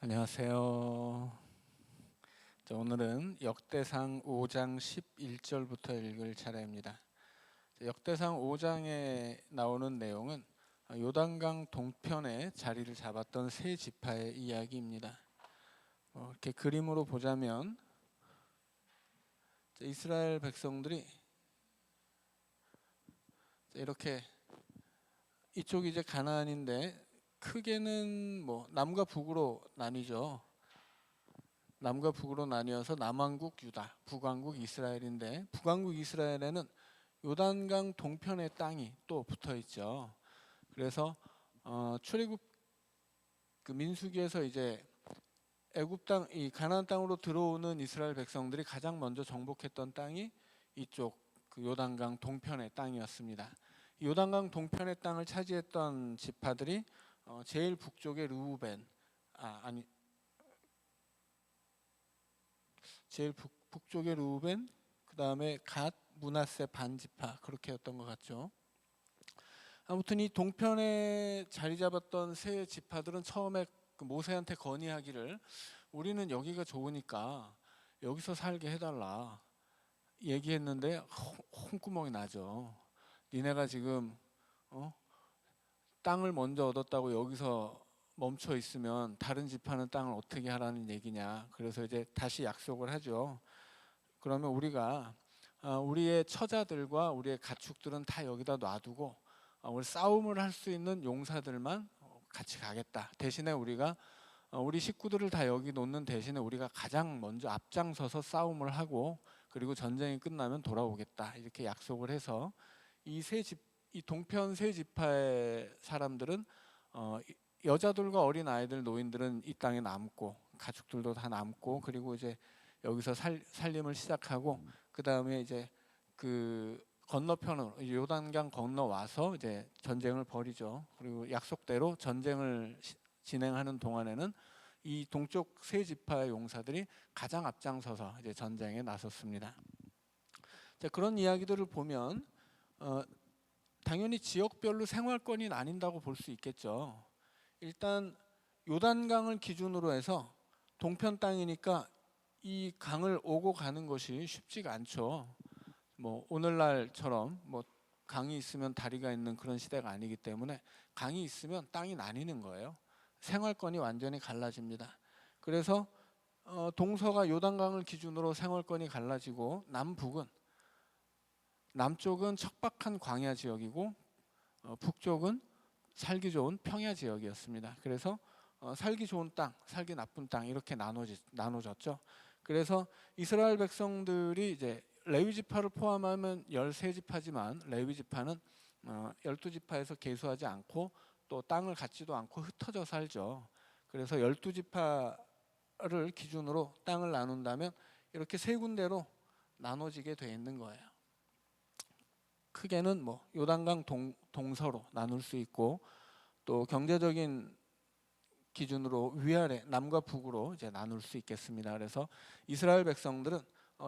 안녕하세요. 오늘은 역대상 5장 11절부터 읽을 차례입니다. 역대상 5장에 나오는 내용은 요단강 동편에 자리를 잡았던 세 지파의 이야기입니다. 이렇게 그림으로 보자면 이스라엘 백성들이 이렇게 이쪽이 이제 가나안인데 크게는 남과 북으로 나뉘죠. 남과 북으로 나뉘어서 남왕국 유다, 북왕국 이스라엘인데 북왕국 이스라엘에는 요단강 동편의 땅이 또 붙어 있죠. 그래서 출애굽 그 민수기에서 이제 애굽 땅, 이 가나안 땅으로 들어오는 이스라엘 백성들이 가장 먼저 정복했던 땅이 이쪽 그 요단강 동편의 땅이었습니다. 요단강 동편의 땅을 차지했던 지파들이 제일 북쪽의 르우벤, 제일 북쪽의 르우벤, 그 다음에 갓, 므낫세 반지파 그렇게였던 것 같죠. 아무튼 이 동편에 자리 잡았던 세 지파들은 처음에 그 모세한테 건의하기를 우리는 여기가 좋으니까 여기서 살게 해달라 얘기했는데 홍구멍이 나죠. 니네가 지금 땅을 먼저 얻었다고 여기서 멈춰 있으면 다른 지파는 땅을 어떻게 하라는 얘기냐. 그래서 이제 다시 약속을 하죠. 그러면 우리가 우리의 처자들과 우리의 가축들은 다 여기다 놔두고 우리 싸움을 할 수 있는 용사들만 같이 가겠다. 대신에 우리가 우리 식구들을 다 여기 놓는 대신에 우리가 가장 먼저 앞장서서 싸움을 하고 그리고 전쟁이 끝나면 돌아오겠다. 이렇게 약속을 해서 이 동편 세 지파의 사람들은 여자들과 어린 아이들, 노인들은 이 땅에 남고 가축들도 다 남고 그리고 이제 여기서 살림을 시작하고 그 다음에 이제 그 건너편으로 요단강 건너와서 이제 전쟁을 벌이죠. 그리고 약속대로 전쟁을 진행하는 동안에는 이 동쪽 세 지파의 용사들이 가장 앞장서서 이제 전쟁에 나섰습니다. 자, 그런 이야기들을 보면 당연히 지역별로 생활권이 나뉜다고 볼 수 있겠죠. 일단 요단강을 기준으로 해서 동편 땅이니까 이 강을 오고 가는 것이 쉽지가 않죠. 오늘날처럼 강이 있으면 다리가 있는 그런 시대가 아니기 때문에 강이 있으면 땅이 나뉘는 거예요. 생활권이 완전히 갈라집니다. 그래서 동서가 요단강을 기준으로 생활권이 갈라지고 남쪽은 척박한 광야 지역이고 북쪽은 살기 좋은 평야 지역이었습니다. 그래서 살기 좋은 땅, 살기 나쁜 땅 이렇게 나눠졌죠. 그래서 이스라엘 백성들이 이제 레위 지파를 포함하면 13지파지만 레위 지파는 12지파에서 계수하지 않고 또 땅을 갖지도 않고 흩어져 살죠. 그래서 12지파를 기준으로 땅을 나눈다면 이렇게 세 군데로 나눠지게 돼 있는 거예요. 크게는 요단강 동서로 나눌 수 있고 또 경제적인 기준으로 위아래 남과 북으로 이제 나눌 수 있겠습니다. 그래서 이스라엘 백성들은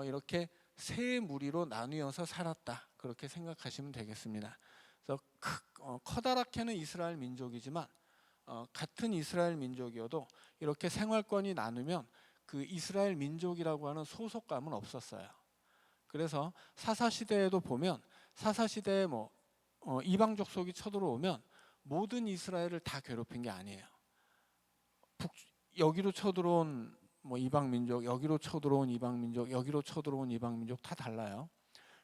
이렇게 세 무리로 나뉘어서 살았다 그렇게 생각하시면 되겠습니다. 그래서 커다랗게는 이스라엘 민족이지만 같은 이스라엘 민족이어도 이렇게 생활권이 나누면 그 이스라엘 민족이라고 하는 소속감은 없었어요. 그래서 사사시대에도 보면 사사시대에 이방 족속이 쳐들어오면 모든 이스라엘을 다 괴롭힌 게 아니에요. 여기로 쳐들어온 이방 민족, 여기로 쳐들어온 이방 민족, 여기로 쳐들어온 이방 민족 다 달라요.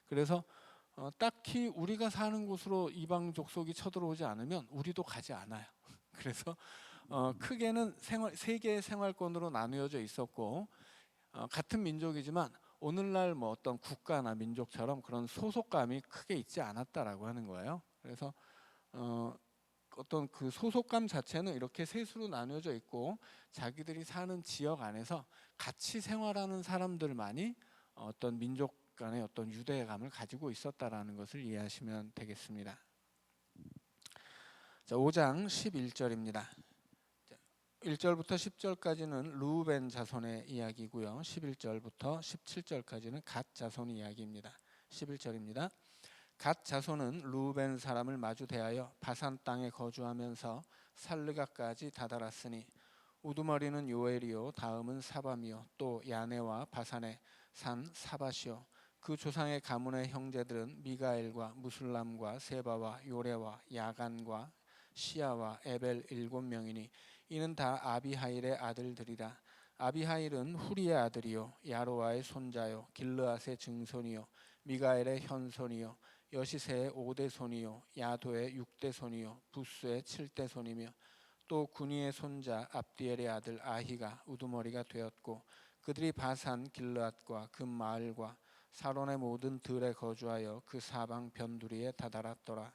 그래서 딱히 우리가 사는 곳으로 이방 족속이 쳐들어오지 않으면 우리도 가지 않아요. 그래서 크게는 세 개의 생활권으로 나누어져 있었고 같은 민족이지만 오늘날 어떤 국가나 민족처럼 그런 소속감이 크게 있지 않았다라고 하는 거예요. 그래서 어떤 그 소속감 자체는 이렇게 셋으로 나뉘어져 있고 자기들이 사는 지역 안에서 같이 생활하는 사람들만이 어떤 민족 간의 어떤 유대감을 가지고 있었다라는 것을 이해하시면 되겠습니다. 자, 5장 11절입니다. 1절부터 10절까지는 르우벤 자손의 이야기고요. 11절부터 17절까지는 갓 자손의 이야기입니다. 11절입니다. 갓 자손은 르우벤 사람을 마주 대하여 바산 땅에 거주하면서 살르가까지 다다랐으니 우두머리는 요엘이요 다음은 사밤이요 또 야네와 바산의 산 사밧이요 그 조상의 가문의 형제들은 미가엘과 무술람과 세바와 요레와 야간과 시야와 에벨 7명이니 이는 다 아비하일의 아들들이라. 아비하일은 후리의 아들이요 야로아의 손자요 길르앗의 증손이요 미가엘의 현손이요 여시세의 5대 손이요 야도의 6대 손이요 부스의 7대 손이며 또 구니의 손자 압디엘의 아들 아히가 우두머리가 되었고 그들이 바산 길르앗과 그 마을과 사론의 모든 들에 거주하여 그 사방 변두리에 다다랐더라.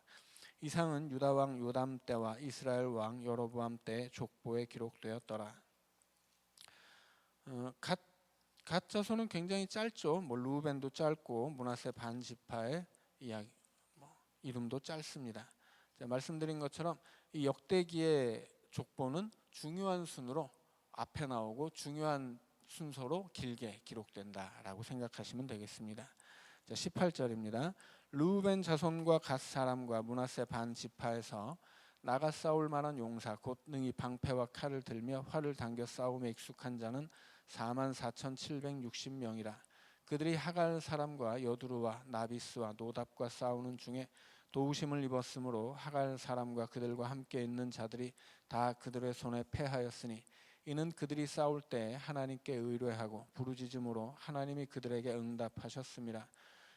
이상은 유다 왕 요담 때와 이스라엘 왕 여로보암 때 족보에 기록되었더라. 갓 자손은 굉장히 짧죠. 루벤도 짧고 므낫세 반 지파의 이야기, 이름도 짧습니다. 자, 말씀드린 것처럼 이 역대기의 족보는 중요한 순으로 앞에 나오고 중요한 순서로 길게 기록된다라고 생각하시면 되겠습니다. 자, 18절입니다. 르우벤 자손과 갓 사람과 므낫세 반 지파에서 나가 싸울 만한 용사 곧 능히 방패와 칼을 들며 활을 당겨 싸움에 익숙한 자는 44,760명이라. 그들이 하갈 사람과 여두루와 나비스와 노답과 싸우는 중에 도우심을 입었으므로 하갈 사람과 그들과 함께 있는 자들이 다 그들의 손에 패하였으니 이는 그들이 싸울 때 하나님께 의뢰하고 부르짖음으로 하나님이 그들에게 응답하셨습니다.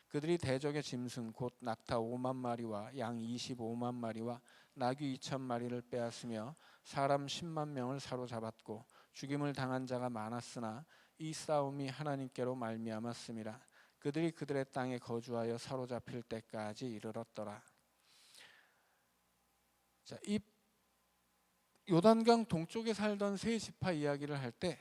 그들이 대적의 짐승 곧 낙타 5만 마리와 양 25만 마리와 나귀 2천 마리를 빼앗으며 사람 10만 명을 사로잡았고 죽임을 당한 자가 많았으나 이 싸움이 하나님께로 말미암았습니다. 그들이 그들의 땅에 거주하여 사로잡힐 때까지 이르렀더라. 자, 이 요단강 동쪽에 살던 세 지파 이야기를 할 때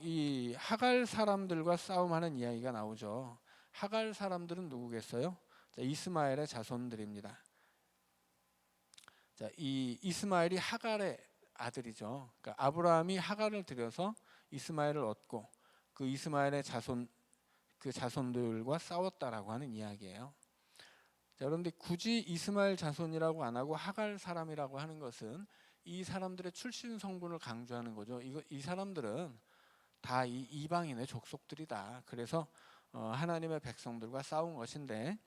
이 하갈 사람들과 싸움하는 이야기가 나오죠. 하갈 사람들은 누구겠어요? 자, 이스마엘의 자손들입니다. 자, 이 이스마엘이 하갈의 아들이죠. 그러니까 아브라함이 하갈을 들여서 이스마엘을 얻고 그 이스마엘의 그 자손들과 싸웠다라고 하는 이야기예요. 자, 그런데 굳이 이스마엘 자손이라고 안 하고 하갈 사람이라고 하는 것은 이 사람들의 출신 성분을 강조하는 거죠. 이 사람들은 다 이 이방인의 족속들이다. 그래서 하나님의 백성들과 싸운 것인데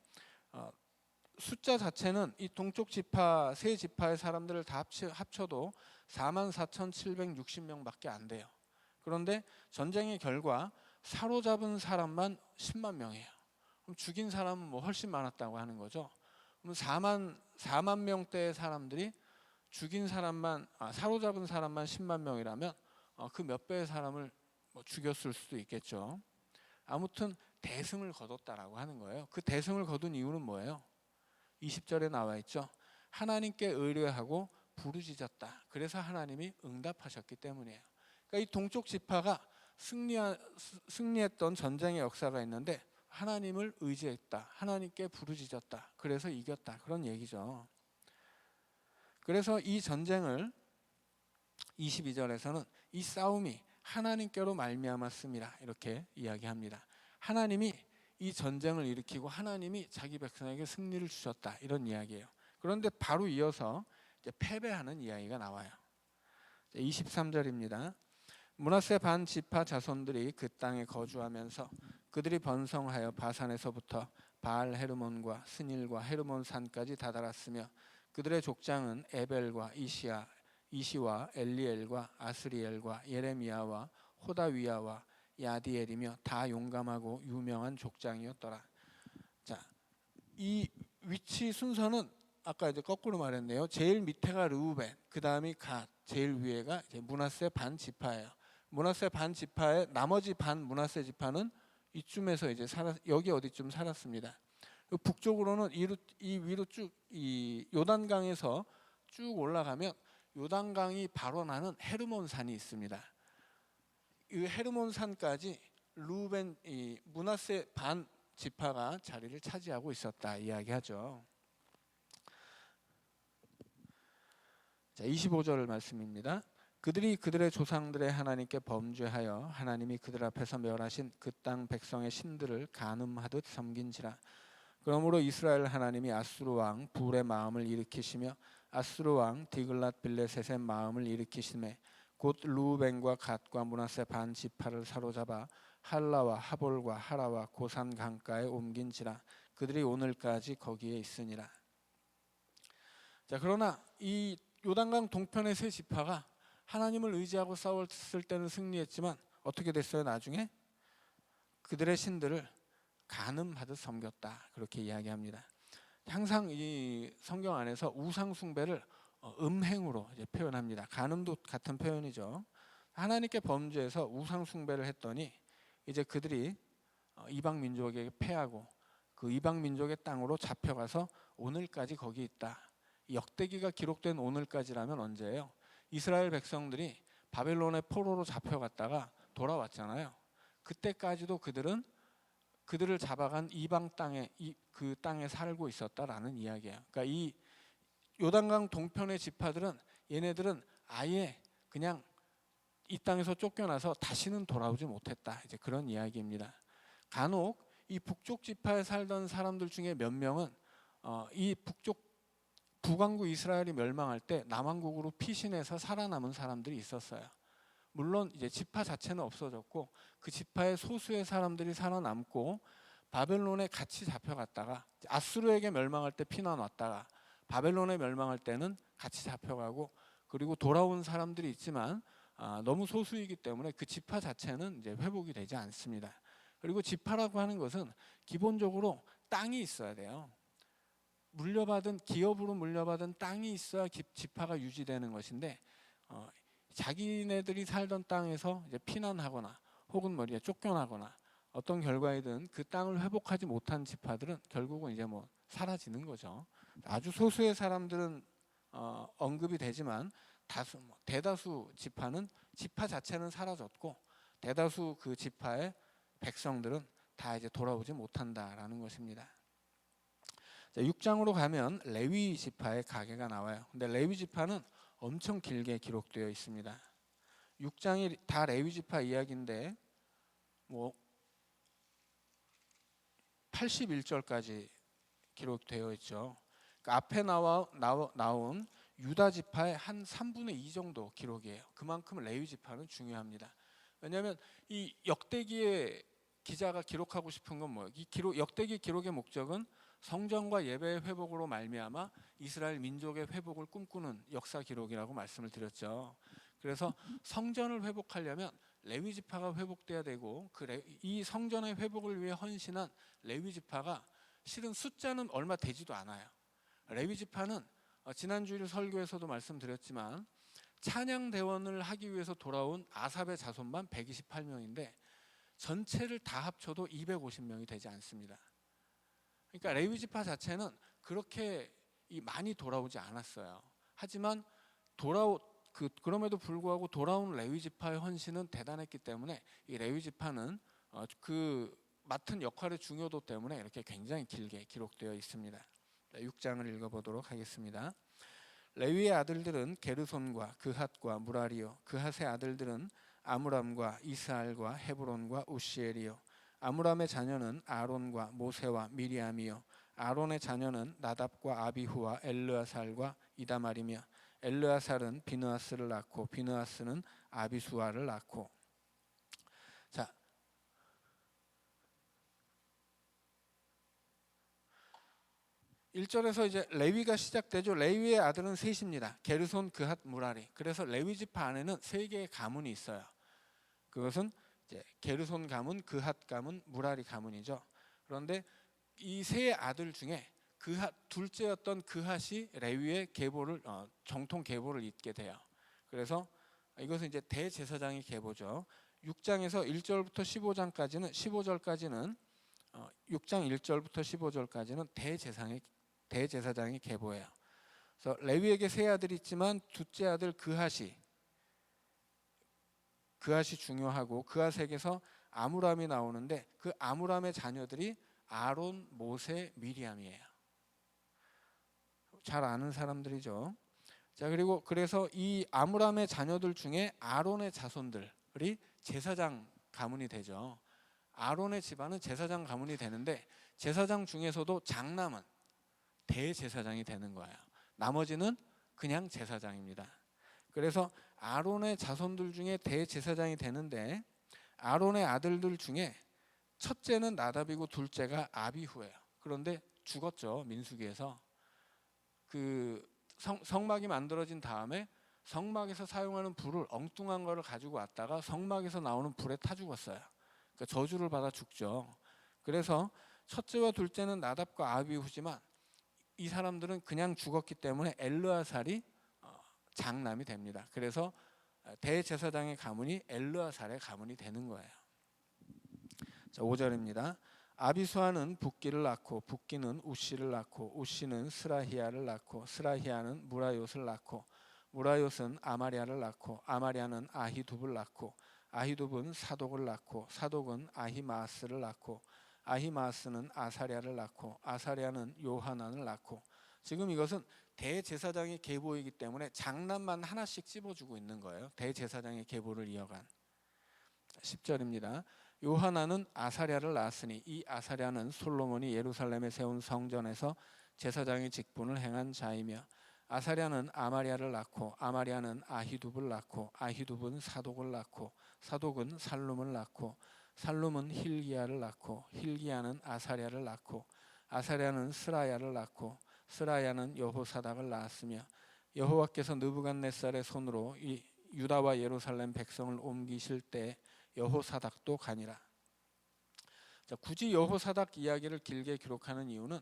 숫자 자체는 이 동쪽 지파 세 지파의 사람들을 다 합쳐도 44,760명밖에 안 돼요. 그런데 전쟁의 결과 사로잡은 사람만 10만 명이에요. 그럼 죽인 사람은 훨씬 많았다고 하는 거죠. 그럼 4만 명대의 사람들이 죽인 사람만 사로잡은 사람만 10만 명이라면 그 몇 배의 사람을 죽였을 수도 있겠죠. 아무튼 대승을 거뒀다라고 하는 거예요. 그 대승을 거둔 이유는 뭐예요? 20절에 나와 있죠. 하나님께 의뢰하고 부르짖었다. 그래서 하나님이 응답하셨기 때문이에요. 그러니까 이 동쪽 지파가 승리했던 전쟁의 역사가 있는데 하나님을 의지했다. 하나님께 부르짖었다. 그래서 이겼다. 그런 얘기죠. 그래서 이 전쟁을 22절에서는 이 싸움이 하나님께로 말미암았습니다. 이렇게 이야기합니다. 하나님이 이 전쟁을 일으키고 하나님이 자기 백성에게 승리를 주셨다. 이런 이야기예요. 그런데 바로 이어서 이제 패배하는 이야기가 나와요. 23절입니다. 므낫세 반 지파 자손들이 그 땅에 거주하면서 그들이 번성하여 바산에서부터 바알 헤르몬과 스닐과 헤르몬 산까지 다다랐으며 그들의 족장은 에벨과 이시와 엘리엘과 아스리엘과 예레미야와 호다위야와 야디엘이며 다 용감하고 유명한 족장이었더라. 자, 이 위치 순서는 아까 이제 거꾸로 말했네요. 제일 밑에가 르우벤, 그 다음이 갓, 제일 위에가 이제 므낫세 반 지파예요. 므낫세 반 지파의 나머지 반 므낫세 지파는 이쯤에서 이제 여기 어디쯤 살았습니다. 북쪽으로는 이 위로 쭉 이 요단강에서 쭉 올라가면 요단강이 바로 나는 헤르몬 산이 있습니다. 이 헤르몬 산까지 르우벤 이 므낫세 반 지파가 자리를 차지하고 있었다 이야기하죠. 자, 25절 말씀입니다. 그들이 그들의 조상들의 하나님께 범죄하여 하나님이 그들 앞에서 멸하신 그 땅 백성의 신들을 간음하듯 섬긴지라. 그러므로 이스라엘 하나님이 아수르 왕 불의 마음을 일으키시며 아수르 왕 디글랏 빌레셋의 마음을 일으키시매 곧 르우벤과 갓과 므낫세 반 지파를 사로잡아 할라와 하볼과 하라와 고산 강가에 옮긴지라. 그들이 오늘까지 거기에 있으니라. 자, 그러나 이 요단강 동편의 세 지파가 하나님을 의지하고 싸웠을 때는 승리했지만 어떻게 됐어요? 나중에 그들의 신들을 간음하듯 섬겼다, 그렇게 이야기합니다. 항상 이 성경 안에서 우상 숭배를 음행으로 이제 표현합니다. 간음도 같은 표현이죠. 하나님께 범죄해서 우상 숭배를 했더니 이제 그들이 이방 민족에게 패하고 그 이방 민족의 땅으로 잡혀가서 오늘까지 거기 있다. 역대기가 기록된 오늘까지라면 언제예요? 이스라엘 백성들이 바벨론의 포로로 잡혀갔다가 돌아왔잖아요. 그때까지도 그들을 잡아간 이방 땅에 그 땅에 살고 있었다라는 이야기예요. 그러니까 이 요단강 동편의 지파들은 얘네들은 아예 그냥 이 땅에서 쫓겨나서 다시는 돌아오지 못했다, 이제 그런 이야기입니다. 간혹 이 북쪽 지파에 살던 사람들 중에 몇 명은 이 북쪽 북왕국 이스라엘이 멸망할 때 남왕국으로 피신해서 살아남은 사람들이 있었어요. 물론 이제 지파 자체는 없어졌고 그 지파의 소수의 사람들이 살아남고 바벨론에 같이 잡혀갔다가 아수르에게 멸망할 때 피난 왔다가 바벨론에 멸망할 때는 같이 잡혀가고 그리고 돌아온 사람들이 있지만 너무 소수이기 때문에 그 지파 자체는 이제 회복이 되지 않습니다. 그리고 지파라고 하는 것은 기본적으로 땅이 있어야 돼요. 기업으로 물려받은 땅이 있어야 지파가 유지되는 것인데 자기네들이 살던 땅에서 이제 피난하거나 혹은 쫓겨나거나 어떤 결과이든 그 땅을 회복하지 못한 지파들은 결국은 이제 사라지는 거죠. 아주 소수의 사람들은 언급이 되지만 대다수 지파는 지파 자체는 사라졌고 대다수 그 지파의 백성들은 다 이제 돌아오지 못한다라는 것입니다. 자, 6장으로 가면 레위 지파의 가계가 나와요. 근데 레위 지파는 엄청 길게 기록되어 있습니다. 6장이 다 레위 지파 이야기인데 81절까지 기록되어 있죠. 그러니까 앞에 나온 유다 지파의 한 3분의 2 정도 기록이에요. 그만큼 레위 지파는 중요합니다. 왜냐하면 이 역대기의 기자가 기록하고 싶은 건 뭐예요? 역대기 기록의 목적은 성전과 예배의 회복으로 말미암아 이스라엘 민족의 회복을 꿈꾸는 역사 기록이라고 말씀을 드렸죠. 그래서 성전을 회복하려면 레위 지파가 회복돼야 되고 이 성전의 회복을 위해 헌신한 레위 지파가 실은 숫자는 얼마 되지도 않아요. 레위 지파는 지난주일 설교에서도 말씀드렸지만 찬양 대원을 하기 위해서 돌아온 아삽의 자손만 128명인데 전체를 다 합쳐도 250명이 되지 않습니다. 그러니까 레위 지파 자체는 그렇게 많이 돌아오지 않았어요. 하지만 그럼에도 불구하고 돌아온 레위 지파의 헌신은 대단했기 때문에 이 레위 지파는 그 맡은 역할의 중요도 때문에 이렇게 굉장히 길게 기록되어 있습니다. 6장을 읽어보도록 하겠습니다. 레위의 아들들은 게르손과 그핫과 무라리요, 그핫의 아들들은 아므람과 이스알과 헤브론과 우시엘이요, 아므람의 자녀는 아론과 모세와 미리암이요, 아론의 자녀는 나답과 아비후와 엘르아살과 이다말이며 엘르아살은 비느하스를 낳고 비느하스는 아비수아를 낳고. 자, 1절에서 이제 레위가 시작되죠. 레위의 아들은 셋입니다. 게르손, 그핫, 무라리. 그래서 레위 지파 안에는 세 개의 가문이 있어요. 그것은 이제 게르손 가문, 그핫 가문, 무라리 가문이죠. 그런데 이 세 아들 중에 둘째였던 그핫이 레위의 정통 계보를 잇게 돼요. 그래서 이것은 이제 대제사장의 계보죠. 6장에서 1절부터 15절까지는 6장 1절부터 15절까지는 대제사장의 계보예요. 그래서 레위에게 세 아들이 있지만 둘째 아들 그핫이 중요하고 그핫에게서 아므람이 나오는데 그 아므람의 자녀들이 아론, 모세, 미리암이에요. 잘 아는 사람들이죠. 자, 그래서 이 아므람의 자녀들 중에 아론의 자손들이 제사장 가문이 되죠. 아론의 집안은 제사장 가문이 되는데 제사장 중에서도 장남은 대제사장이 되는 거예요. 나머지는 그냥 제사장입니다. 그래서 아론의 자손들 중에 대제사장이 되는데 아론의 아들들 중에 첫째는 나답이고 둘째가 아비후예요. 그런데 죽었죠. 민수기에서. 그 성막이 만들어진 다음에 성막에서 사용하는 불을 엉뚱한 거를 가지고 왔다가 성막에서 나오는 불에 타 죽었어요. 그러니까 저주를 받아 죽죠. 그래서 첫째와 둘째는 나답과 아비후지만 이 사람들은 그냥 죽었기 때문에 엘르아살이 장남이 됩니다. 그래서 대제사장의 가문이 엘르아살의 가문이 되는 거예요. 자, 5절입니다. 아비수아는 붓기를 낳고 붓기는 우시를 낳고 우시는 스라히야를 낳고 스라히야는 무라요스를 낳고 무라요스는 아마리아를 낳고 아마리아는 아히둡을 낳고 아히둡은 사독을 낳고 사독은 아히마스를 낳고 아히마스는 아사랴를 낳고 아사랴는 요하난을 낳고 지금 이것은 대제사장의 계보이기 때문에 장남만 하나씩 찝어주고 있는 거예요. 대제사장의 계보를 이어간 10절입니다. 요하난은 아사랴를 낳았으니 이 아사랴는 솔로몬이 예루살렘에 세운 성전에서 제사장의 직분을 행한 자이며 아사랴는 아마리아를 낳고 아마리아는 아히둡을 낳고 아히둡은 사독을 낳고 사독은 살룸을 낳고 살룸은 hil기야를 낳고 hil기야는 아사랴를 낳고 아사랴는 스라야를 낳고 스라야는 여호사닥을 낳았으며 여호와께서 느부갓네살의 손으로 이 유다와 예루살렘 백성을 옮기실 때 여호사닥도 가니라. 자, 굳이 여호사닥 이야기를 길게 기록하는 이유는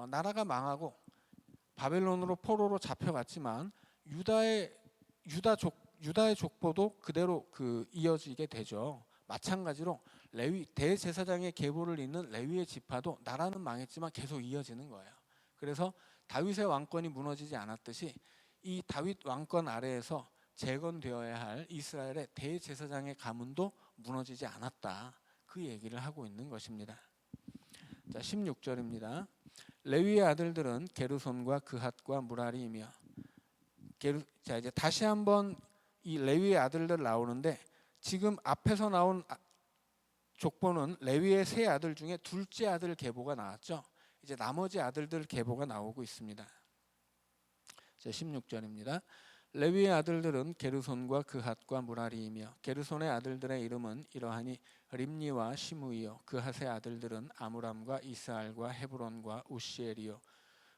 나라가 망하고 바벨론으로 포로로 잡혀갔지만 유다의 족보도 그대로 이어지게 되죠. 마찬가지로 레위 대제사장의 계보를 잇는 레위의 지파도 나라는 망했지만 계속 이어지는 거예요. 그래서 다윗의 왕권이 무너지지 않았듯이 이 다윗 왕권 아래에서 재건되어야 할 이스라엘의 대제사장의 가문도 무너지지 않았다. 그 얘기를 하고 있는 것입니다. 자, 16절입니다. 레위의 아들들은 게르손과 그핫과 무라리이며 자, 이제 다시 한번 이 레위의 아들들 나오는데 지금 앞에서 나온 족보는 레위의 세 아들 중에 둘째 아들 계보가 나왔죠. 이제 나머지 아들들 계보가 나오고 있습니다. 자, 16절입니다. 레위의 아들들은 게르손과 그핫과 무라리이며 게르손의 아들들의 이름은 이러하니 림니와 시므이요 그핫의 아들들은 아므람과 이스알과 헤브론과 우시엘이요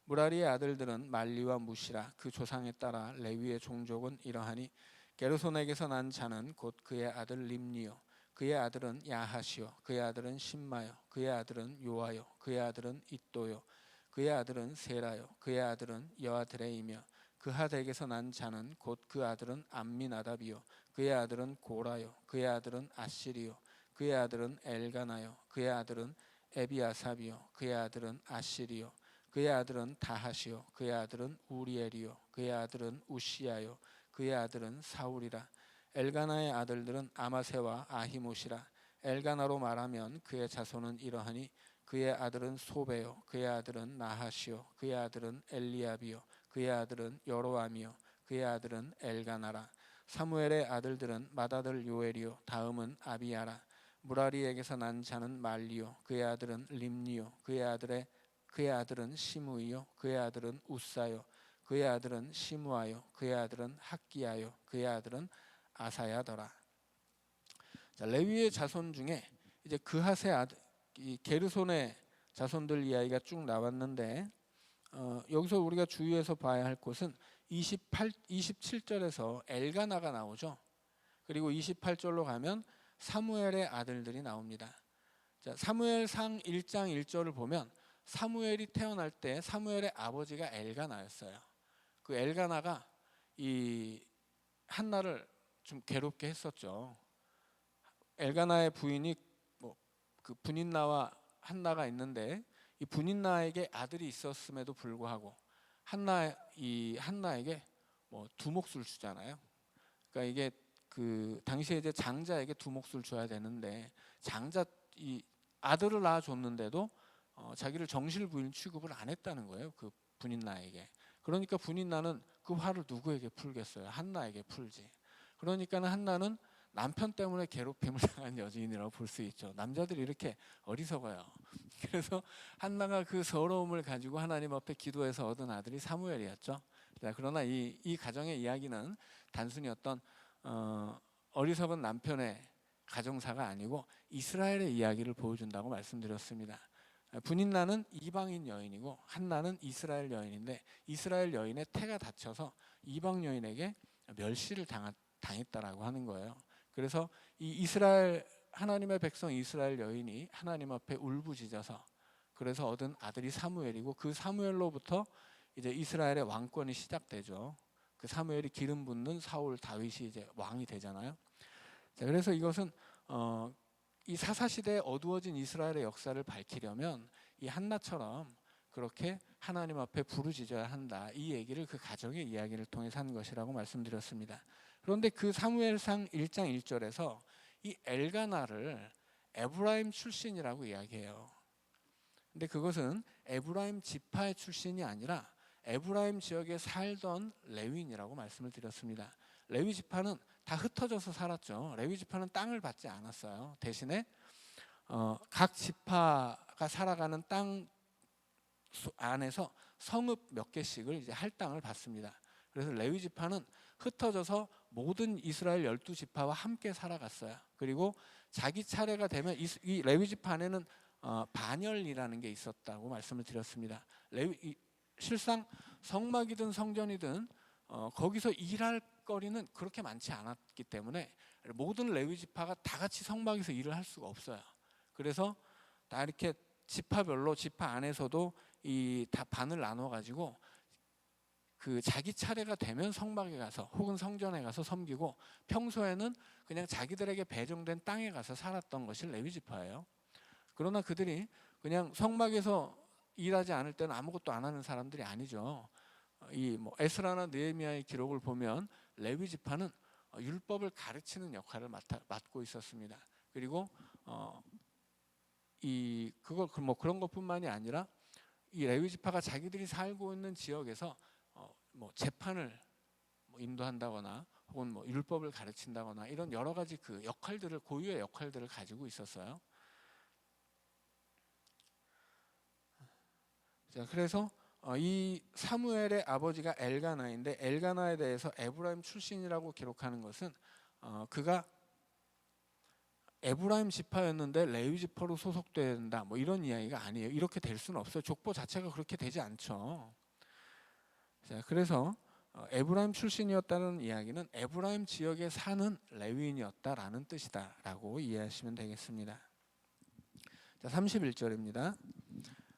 무라리의 아들들은 말리와 무시라 그 조상에 따라 레위의 종족은 이러하니 게르손에게서 난 자는 곧 그의 아들 림니요 그의 아들은 야하시요 그의 아들은 심마요 그의 아들은 요아요 그의 아들은 잇도요 그의 아들은 세라요 그의 아들은 여아드레이며 그핫에게서 난 자는 곧 그 아들은 암미나답이요 그의 아들은 고라요 그의 아들은 아시리요 그의 아들은 엘가나요 그의 아들은 에비아삽이요 그의 아들은 아시리요 그의 아들은 다하시요 그의 아들은 우리엘이요 그의 아들은 우시야요 그의 아들은 사울이라. 엘가나의 아들들은 아마세와 아히못이라. 엘가나로 말하면 그의 자손은 이러하니 그의 아들은 소베요 그의 아들은 나하시요 그의 아들은 엘리압이요 그의 아들은 여로암이요 그의 아들은 엘가나라. 사무엘의 아들들은 맏아들 요엘이요 다음은 아비야라. 무라리에게서 난 자는 말리요 그의 아들은 림니요 그의 아들은 시므이요 그의 아들은 우사요 그의 아들은 시므아요 그의 아들은 학기야요 그의 아들은 아사야더라. 자, 레위의 자손 중에 이제 그핫의 아들 이 게르손의 자손들 이야기가 쭉 나왔는데 여기서 우리가 주의해서 봐야 할 것은 27절에서 엘가나가 나오죠. 그리고 28절로 가면 사무엘의 아들들이 나옵니다. 자, 사무엘상 1장 1절을 보면 사무엘이 태어날 때 사무엘의 아버지가 엘가나였어요. 그 엘가나가 이 한나를 좀 괴롭게 했었죠. 엘가나의 부인이 그 분인나와 한나가 있는데 이 분인나에게 아들이 있었음에도 불구하고 한나에게 두 몫을 주잖아요. 그러니까 이게 그 당시에 이제 장자에게 두 몫을 줘야 되는데 이 아들을 낳아줬는데도 자기를 정실부인 취급을 안 했다는 거예요. 그 분인나에게. 그러니까 분인나는 그 화를 누구에게 풀겠어요? 한나에게 풀지. 그러니까는 한나는 남편 때문에 괴롭힘을 당한 여인이라고 볼 수 있죠. 남자들이 이렇게 어리석어요. 그래서 한나가 그 서러움을 가지고 하나님 앞에 기도해서 얻은 아들이 사무엘이었죠. 자, 그러나 이 가정의 이야기는 단순히 어떤 어리석은 남편의 가정사가 아니고 이스라엘의 이야기를 보여준다고 말씀드렸습니다. 분인나는 이방인 여인이고 한나는 이스라엘 여인인데 이스라엘 여인의 태가 닫혀서 이방 여인에게 멸시를 당했다라고 하는 거예요. 그래서 이 이스라엘 하나님의 백성 이스라엘 여인이 하나님 앞에 울부짖어서 그래서 얻은 아들이 사무엘이고 그 사무엘로부터 이제 이스라엘의 왕권이 시작되죠. 그 사무엘이 기름 붓는 사울 다윗이 이제 왕이 되잖아요. 자, 그래서 이것은 이 사사시대에 어두워진 이스라엘의 역사를 밝히려면 이 한나처럼 그렇게 하나님 앞에 부르짖어야 한다. 이 얘기를 그 가정의 이야기를 통해서 한 것이라고 말씀드렸습니다. 그런데 그 사무엘상 1장 1절에서 이 엘가나를 에브라임 출신이라고 이야기해요. 근데 그것은 에브라임 지파의 출신이 아니라 에브라임 지역에 살던 레위인이라고 말씀을 드렸습니다. 레위 지파는 다 흩어져서 살았죠. 레위 지파는 땅을 받지 않았어요. 대신에 각 지파가 살아가는 땅 안에서 성읍 몇 개씩을 이제 할당을 받습니다. 그래서 레위 지파는 흩어져서 모든 이스라엘 12지파와 함께 살아갔어요. 그리고 자기 차례가 되면 이 레위 지파 안에는 반열이라는 게 있었다고 말씀을 드렸습니다. 실상 성막이든 성전이든 거기서 일할 거리는 그렇게 많지 않았기 때문에 모든 레위 지파가 다 같이 성막에서 일을 할 수가 없어요. 그래서 다 이렇게 지파별로 지파 안에서도 이 다 반을 나눠 가지고 그 자기 차례가 되면 성막에 가서 혹은 성전에 가서 섬기고 평소에는 그냥 자기들에게 배정된 땅에 가서 살았던 것이 레위 지파예요. 그러나 그들이 그냥 성막에서 일하지 않을 때는 아무것도 안 하는 사람들이 아니죠. 이 에스라나 느헤미야의 기록을 보면 레위 지파는 율법을 가르치는 역할을 맡고 있었습니다. 그리고 그런 것뿐만이 아니라 이 레위 지파가 자기들이 살고 있는 지역에서 재판을 인도한다거나 혹은 율법을 가르친다거나 이런 여러 가지 그 역할들을 고유의 역할들을 가지고 있었어요. 자, 그래서 이 사무엘의 아버지가 엘가나인데 엘가나에 대해서 에브라임 출신이라고 기록하는 것은 그가 에브라임 지파였는데 레위 지파로 소속된다 이런 이야기가 아니에요. 이렇게 될 수는 없어요. 족보 자체가 그렇게 되지 않죠. 자, 그래서 에브라임 출신이었다는 이야기는 에브라임 지역에 사는 레위인이었다라는 뜻이다라고 이해하시면 되겠습니다. 자, 31절입니다.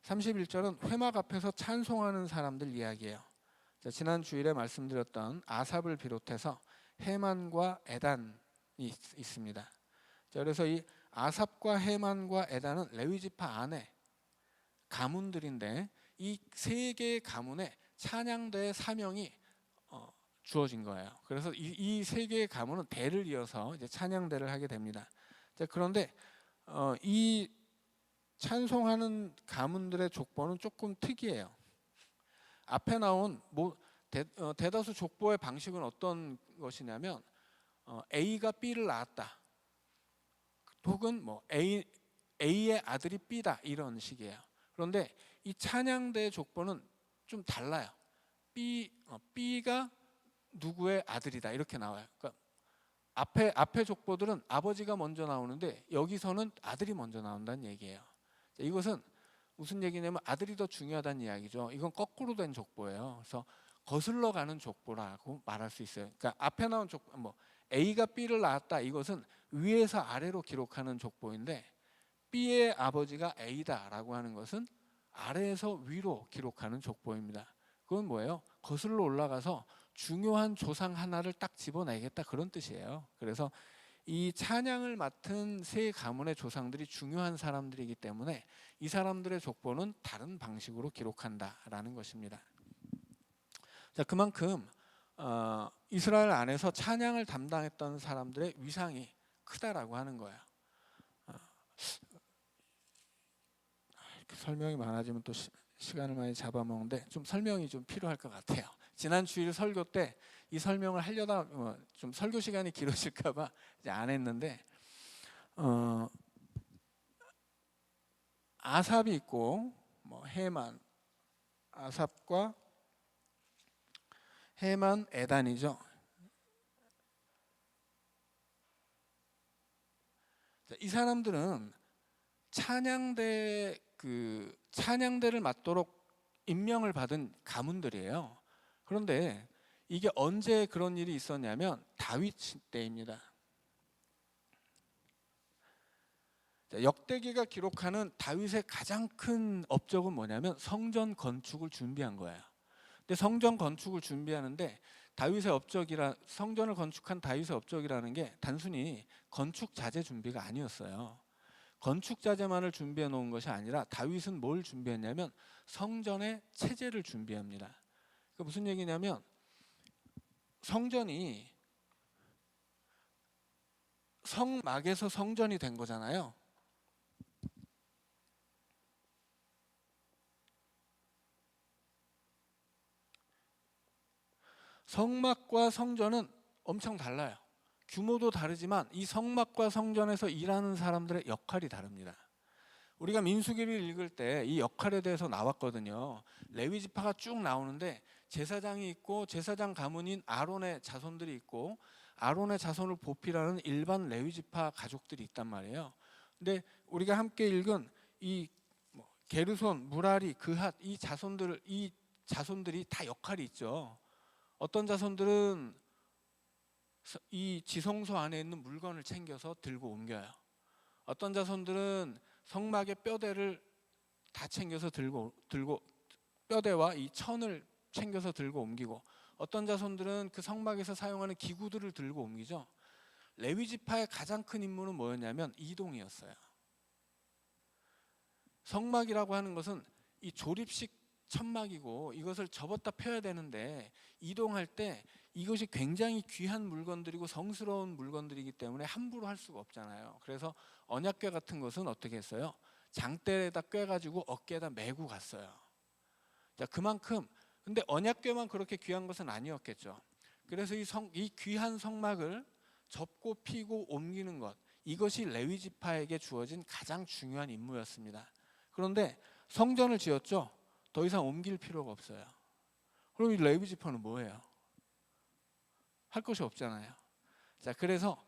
31절은 회막 앞에서 찬송하는 사람들 이야기예요. 자, 지난 주일에 말씀드렸던 아삽을 비롯해서 헤만과 에단이 있습니다. 자, 그래서 이 아삽과 헤만과 에단은 레위 지파 안에 가문들인데 이 세 개의 가문에 찬양대의 사명이 주어진 거예요. 그래서 이 세 개의 가문은 대를 이어서 이제 찬양대를 하게 됩니다. 자, 그런데 이 찬송하는 가문들의 족보는 조금 특이해요. 앞에 나온 대다수 족보의 방식은 어떤 것이냐면 A가 B를 낳았다. 혹은 A의 아들이 B다 이런 식이에요. 그런데 이 찬양대의 족보는 좀 달라요. B가 누구의 아들이다 이렇게 나와요. 그러니까 앞에 족보들은 아버지가 먼저 나오는데 여기서는 아들이 먼저 나온다는 얘기예요. 이것은 무슨 얘기냐면 아들이 더 중요하다는 이야기죠. 이건 거꾸로 된 족보예요. 그래서 거슬러 가는 족보라고 말할 수 있어요. 그러니까 앞에 나온 족보, A가 B를 낳았다. 이것은 위에서 아래로 기록하는 족보인데 B의 아버지가 A다라고 하는 것은 아래에서 위로 기록하는 족보입니다. 그건 뭐예요? 거슬러 올라가서 중요한 조상 하나를 딱 집어내겠다 그런 뜻이에요. 그래서 이 찬양을 맡은 세 가문의 조상들이 중요한 사람들이기 때문에 이 사람들의 족보는 다른 방식으로 기록한다라는 것입니다. 자, 그만큼 이스라엘 안에서 찬양을 담당했던 사람들의 위상이 크다라고 하는 거예요. 설명이 많아지면 또 시간을 많이 잡아먹는데 좀 설명이 좀 필요할 것 같아요. 지난 주일 설교 때 이 설명을 하려다 좀 설교 시간이 길어질까봐 이제 안 했는데 아삽이 있고 헤만, 아삽과 헤만, 에단이죠. 이 사람들은 찬양대를 맡도록 임명을 받은 가문들이에요. 그런데 이게 언제 그런 일이 있었냐면 다윗 때입니다. 역대기가 기록하는 다윗의 가장 큰 업적은 뭐냐면 성전 건축을 준비한 거예요. 근데 성전 건축을 준비하는데 성전을 건축한 다윗의 업적이라는 게 단순히 건축 자재 준비가 아니었어요. 건축 자재만을 준비해 놓은 것이 아니라 다윗은 뭘 준비했냐면 성전의 체제를 준비합니다. 그 무슨 얘기냐면 성전이 성막에서 성전이 된 거잖아요. 성막과 성전은 엄청 달라요. 규모도 다르지만 이 성막과 성전에서 일하는 사람들의 역할이 다릅니다. 우리가 민수기를 읽을 때 이 역할에 대해서 나왔거든요. 레위 지파가 쭉 나오는데 제사장이 있고 제사장 가문인 아론의 자손들이 있고 아론의 자손을 보필하는 일반 레위 지파 가족들이 있단 말이에요. 근데 우리가 함께 읽은 이 게르손, 무라리, 그핫 이 자손들이 다 역할이 있죠. 어떤 자손들은 이 지성소 안에 있는 물건을 챙겨서 들고 옮겨요. 어떤 자손들은 성막의 뼈대를 다 챙겨서 들고 뼈대와 이 천을 챙겨서 들고 옮기고, 어떤 자손들은 그 성막에서 사용하는 기구들을 들고 옮기죠. 레위 지파의 가장 큰 임무는 뭐였냐면 이동이었어요. 성막이라고 하는 것은 이 조립식 천막이고 이것을 접었다 펴야 되는데 이동할 때 이것이 굉장히 귀한 물건들이고 성스러운 물건들이기 때문에 함부로 할 수가 없잖아요. 그래서 언약궤 같은 것은 어떻게 했어요? 장대에다 꿰가지고 어깨에다 메고 갔어요. 자, 그만큼 근데 언약궤만 그렇게 귀한 것은 아니었겠죠. 그래서 이 귀한 성막을 접고 피고 옮기는 것, 이것이 레위 지파에게 주어진 가장 중요한 임무였습니다. 그런데 성전을 지었죠. 더 이상 옮길 필요가 없어요. 그럼 이 레위 지파는 뭐예요? 할 것이 없잖아요. 자, 그래서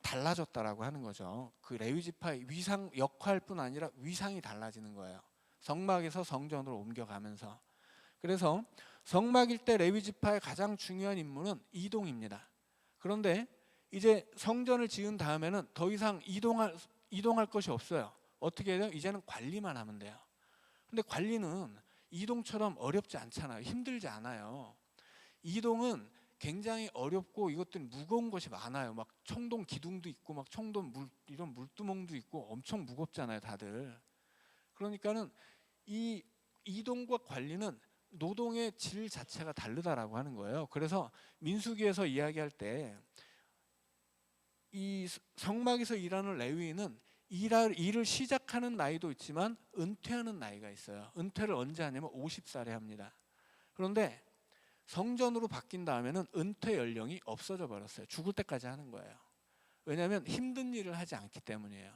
달라졌다라고 하는 거죠. 그 레위 지파의 위상 역할뿐 아니라 위상이 달라지는 거예요. 성막에서 성전으로 옮겨가면서. 그래서 성막일 때 레위 지파의 가장 중요한 임무는 이동입니다. 그런데 이제 성전을 지은 다음에는 더 이상 이동할 것이 없어요. 어떻게 해요? 이제는 관리만 하면 돼요. 근데 관리는 이동처럼 어렵지 않잖아요. 힘들지 않아요. 이동은 굉장히 어렵고 이것들이 무거운 것이 많아요. 막 청동 기둥도 있고 막 이런 물두멍도 있고 엄청 무겁잖아요, 다들. 그러니까는 이 이동과 관리는 노동의 질 자체가 다르다라고 하는 거예요. 그래서 민수기에서 이야기할 때 이 성막에서 일하는 레위인은 일을 시작하는 나이도 있지만 은퇴하는 나이가 있어요. 은퇴를 언제 하냐면 50살에 합니다. 그런데 성전으로 바뀐 다음에는 은퇴 연령이 없어져 버렸어요. 죽을 때까지 하는 거예요. 왜냐하면 힘든 일을 하지 않기 때문이에요.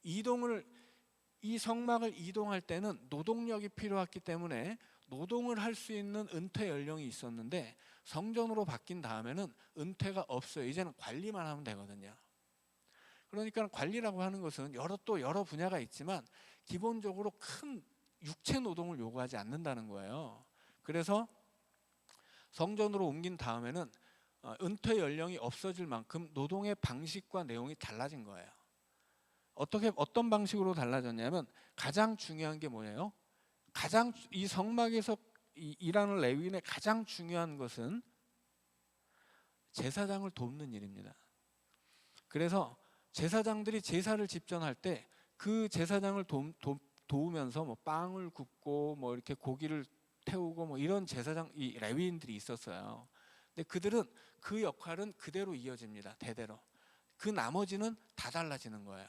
이 성막을 이동할 때는 노동력이 필요했기 때문에 노동을 할 수 있는 은퇴 연령이 있었는데 성전으로 바뀐 다음에는 은퇴가 없어요. 이제는 관리만 하면 되거든요. 그러니까 관리라고 하는 것은 여러 분야가 있지만 기본적으로 큰 육체 노동을 요구하지 않는다는 거예요. 그래서 성전으로 옮긴 다음에는 은퇴 연령이 없어질 만큼 노동의 방식과 내용이 달라진 거예요. 어떤 방식으로 달라졌냐면 가장 중요한 게 뭐예요? 이 성막에서 일하는 레위인의 가장 중요한 것은 제사장을 돕는 일입니다. 그래서 제사장들이 제사를 집전할 때 그 제사장을 도우면서 뭐 빵을 굽고 뭐 이렇게 고기를 태우고 뭐 이런 이 레위인들이 있었어요. 근데 그들은 그 역할은 그대로 이어집니다. 대대로. 그 나머지는 다 달라지는 거예요.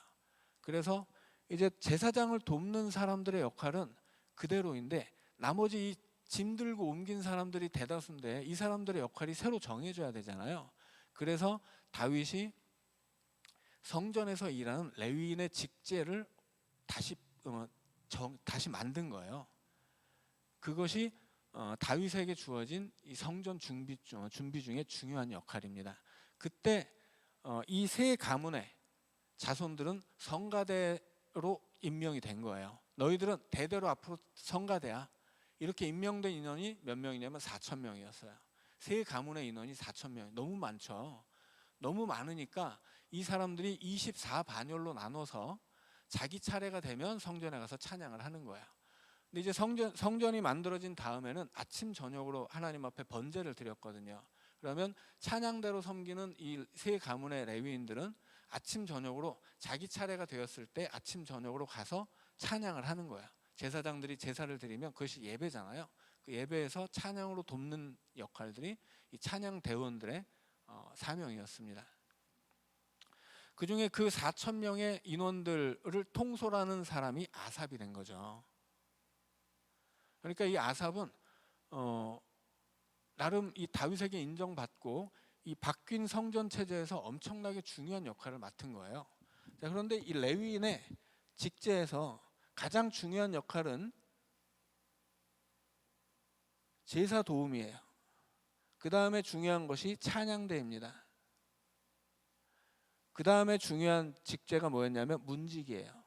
그래서 이제 제사장을 돕는 사람들의 역할은 그대로인데 나머지 이 짐 들고 옮긴 사람들이 대다수인데 이 사람들의 역할이 새로 정해져야 되잖아요. 그래서 다윗이 성전에서 일하는 레위인의 직제를 다시 만든 거예요. 그것이 다윗에게 주어진 이 성전 준비 중에 중요한 역할입니다. 그때 이 세 가문의 자손들은 성가대로 임명이 된 거예요. 너희들은 대대로 앞으로 성가대야. 이렇게 임명된 인원이 몇 명이냐면 4천 명이었어요. 세 가문의 인원이 4천 명. 너무 많죠. 너무 많으니까 이 사람들이 24반열로 나눠서 자기 차례가 되면 성전에 가서 찬양을 하는 거예요. 근데 이제 성전이 만들어진 다음에는 아침 저녁으로 하나님 앞에 번제를 드렸거든요. 그러면 찬양대로 섬기는 이 세 가문의 레위인들은 아침 저녁으로 자기 차례가 되었을 때 아침 저녁으로 가서 찬양을 하는 거예요. 제사장들이 제사를 드리면 그것이 예배잖아요. 그 예배에서 찬양으로 돕는 역할들이 이 찬양 대원들의 사명이었습니다. 그 중에 그 4천 명의 인원들을 통솔하는 사람이 아삽이 된 거죠. 그러니까 이 아삽은 나름 이 다윗에게 인정받고 이 바뀐 성전 체제에서 엄청나게 중요한 역할을 맡은 거예요. 자, 그런데 이 레위인의 직제에서 가장 중요한 역할은 제사 도움이에요. 그 다음에 중요한 것이 찬양대입니다. 그 다음에 중요한 직제가 뭐였냐면 문지기예요.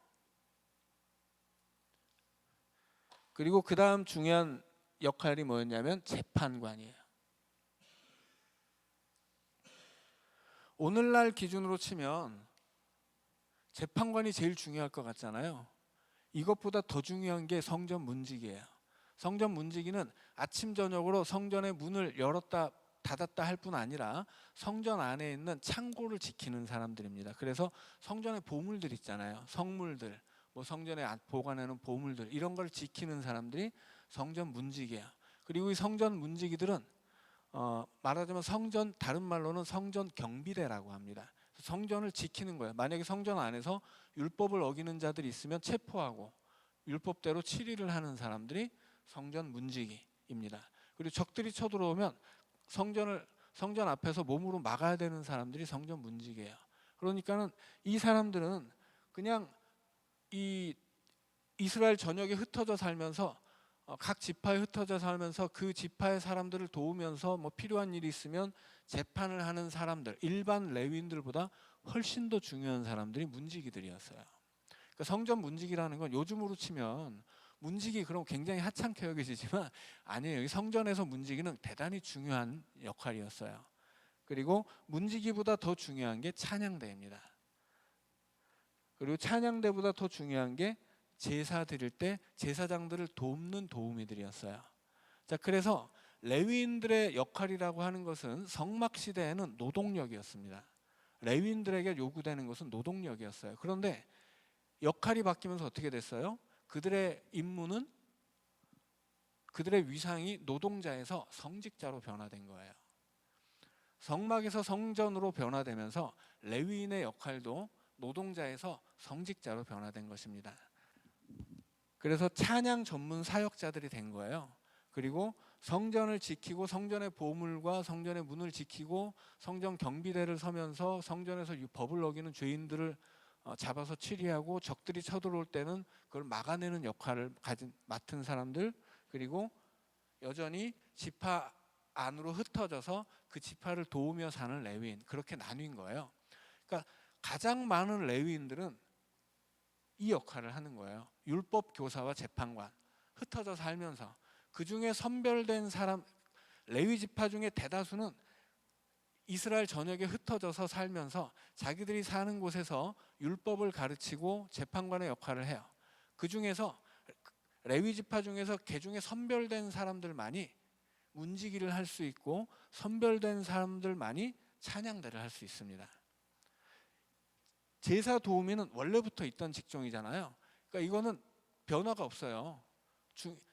그리고 그 다음 중요한 역할이 뭐였냐면 재판관이에요. 오늘날 기준으로 치면 재판관이 제일 중요할 것 같잖아요. 이것보다 더 중요한 게 성전 문지기예요. 성전 문지기는 아침 저녁으로 성전의 문을 열었다 닫았다 할 뿐 아니라 성전 안에 있는 창고를 지키는 사람들입니다. 그래서 성전의 보물들 있잖아요. 성물들, 뭐 성전에 보관하는 보물들, 이런 걸 지키는 사람들이 성전 문지기예요. 그리고 이 성전 문지기들은 말하자면 성전, 다른 말로는 성전 경비대라고 합니다. 성전을 지키는 거예요. 만약에 성전 안에서 율법을 어기는 자들이 있으면 체포하고 율법대로 치리를 하는 사람들이 성전 문지기입니다. 그리고 적들이 쳐들어오면 성전 앞에서 몸으로 막아야 되는 사람들이 성전 문지기예요. 그러니까는 이 사람들은 그냥 이 이스라엘 전역에 흩어져 살면서 각 지파에 흩어져 살면서 그 지파의 사람들을 도우면서 뭐 필요한 일이 있으면 재판을 하는 사람들, 일반 레위인들보다 훨씬 더 중요한 사람들이 문지기들이었어요. 그러니까 성전 문지기라는 건 요즘으로 치면 문지기 그럼 굉장히 하찮게 여겨지지만 아니에요. 성전에서 문지기는 대단히 중요한 역할이었어요. 그리고 문지기보다 더 중요한 게 찬양대입니다. 그리고 찬양대보다 더 중요한 게 제사 드릴 때 제사장들을 돕는 도우미들이었어요. 자, 그래서 레위인들의 역할이라고 하는 것은 성막 시대에는 노동력이었습니다. 레위인들에게 요구되는 것은 노동력이었어요. 그런데 역할이 바뀌면서 어떻게 됐어요? 그들의 임무는, 그들의 위상이 노동자에서 성직자로 변화된 거예요. 성막에서 성전으로 변화되면서 레위인의 역할도 노동자에서 성직자로 변화된 것입니다. 그래서 찬양 전문 사역자들이 된 거예요. 그리고 성전을 지키고 성전의 보물과 성전의 문을 지키고 성전 경비대를 서면서 성전에서 법을 어기는 죄인들을 잡아서 치리하고 적들이 쳐들어올 때는 그걸 막아내는 역할을 맡은 사람들, 그리고 여전히 지파 안으로 흩어져서 그 지파를 도우며 사는 레위인, 그렇게 나뉜 거예요. 그러니까 가장 많은 레위인들은 이 역할을 하는 거예요. 율법 교사와 재판관, 흩어져 살면서 그 중에 선별된 사람, 레위 지파 중에 대다수는 이스라엘 전역에 흩어져서 살면서 자기들이 사는 곳에서 율법을 가르치고 재판관의 역할을 해요. 그 중에서 레위 지파 중에서 개중에 선별된 사람들만이 문지기를 할 수 있고 선별된 사람들만이 찬양대를 할 수 있습니다. 제사 도우미는 원래부터 있던 직종이잖아요. 그러니까 이거는 변화가 없어요.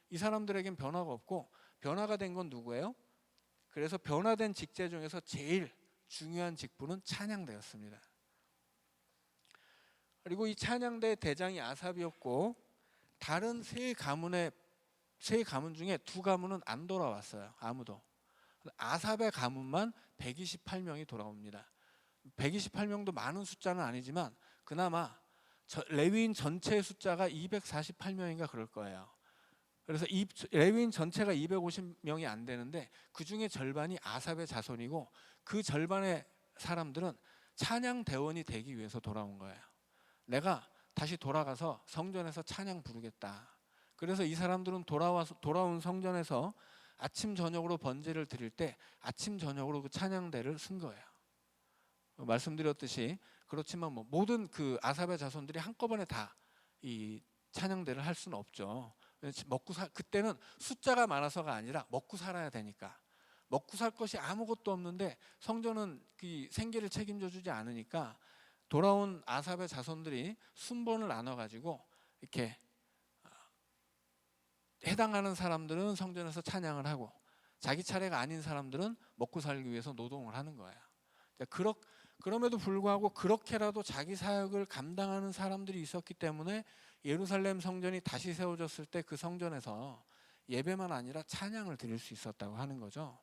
이 사람들에겐 변화가 없고 변화가 된 건 누구예요? 그래서 변화된 직제 중에서 제일 중요한 직분은 찬양대였습니다. 그리고 이 찬양대 대장이 아삽이었고 다른 세 가문 중에 두 가문은 안 돌아왔어요. 아무도. 아삽의 가문만 128명이 돌아옵니다. 128명도 많은 숫자는 아니지만 그나마 레위인 전체 숫자가 248명인가 그럴 거예요. 그래서 레위인 전체가 250명이 안 되는데 그 중에 절반이 아삽의 자손이고 그 절반의 사람들은 찬양 대원이 되기 위해서 돌아온 거예요. 내가 다시 돌아가서 성전에서 찬양 부르겠다. 그래서 이 사람들은 돌아온 성전에서 아침 저녁으로 번제를 드릴 때 아침 저녁으로 그 찬양대를 쓴 거예요. 말씀드렸듯이 그렇지만 뭐 모든 그 아삽의 자손들이 한꺼번에 다 이 찬양대를 할 수는 없죠. 그때는 숫자가 많아서가 아니라 먹고 살아야 되니까. 먹고 살 것이 아무것도 없는데 성전은 그 생계를 책임져 주지 않으니까 돌아온 아삽의 자손들이 순번을 나눠 가지고 이렇게 해당하는 사람들은 성전에서 찬양을 하고 자기 차례가 아닌 사람들은 먹고 살기 위해서 노동을 하는 거예요. 그럼에도 불구하고 그렇게라도 자기 사역을 감당하는 사람들이 있었기 때문에 예루살렘 성전이 다시 세워졌을 때 그 성전에서 예배만 아니라 찬양을 드릴 수 있었다고 하는 거죠.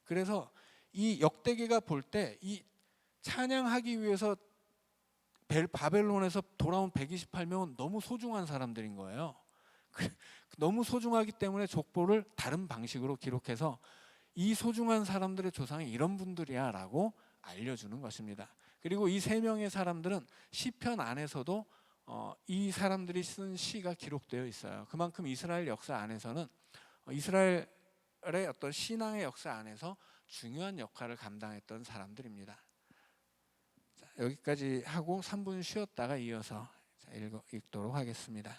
그래서 이 역대기가 볼 때 이 찬양하기 위해서 바벨론에서 돌아온 128명은 너무 소중한 사람들인 거예요. 너무 소중하기 때문에 족보를 다른 방식으로 기록해서 이 소중한 사람들의 조상이 이런 분들이야 라고 알려주는 것입니다. 그리고 이 세 명의 사람들은 시편 안에서도 이 사람들이 쓴 시가 기록되어 있어요. 그만큼 이스라엘 역사 안에서는 이스라엘의 어떤 신앙의 역사 안에서 중요한 역할을 감당했던 사람들입니다. 자, 여기까지 하고 3분 쉬었다가 이어서 읽도록 하겠습니다.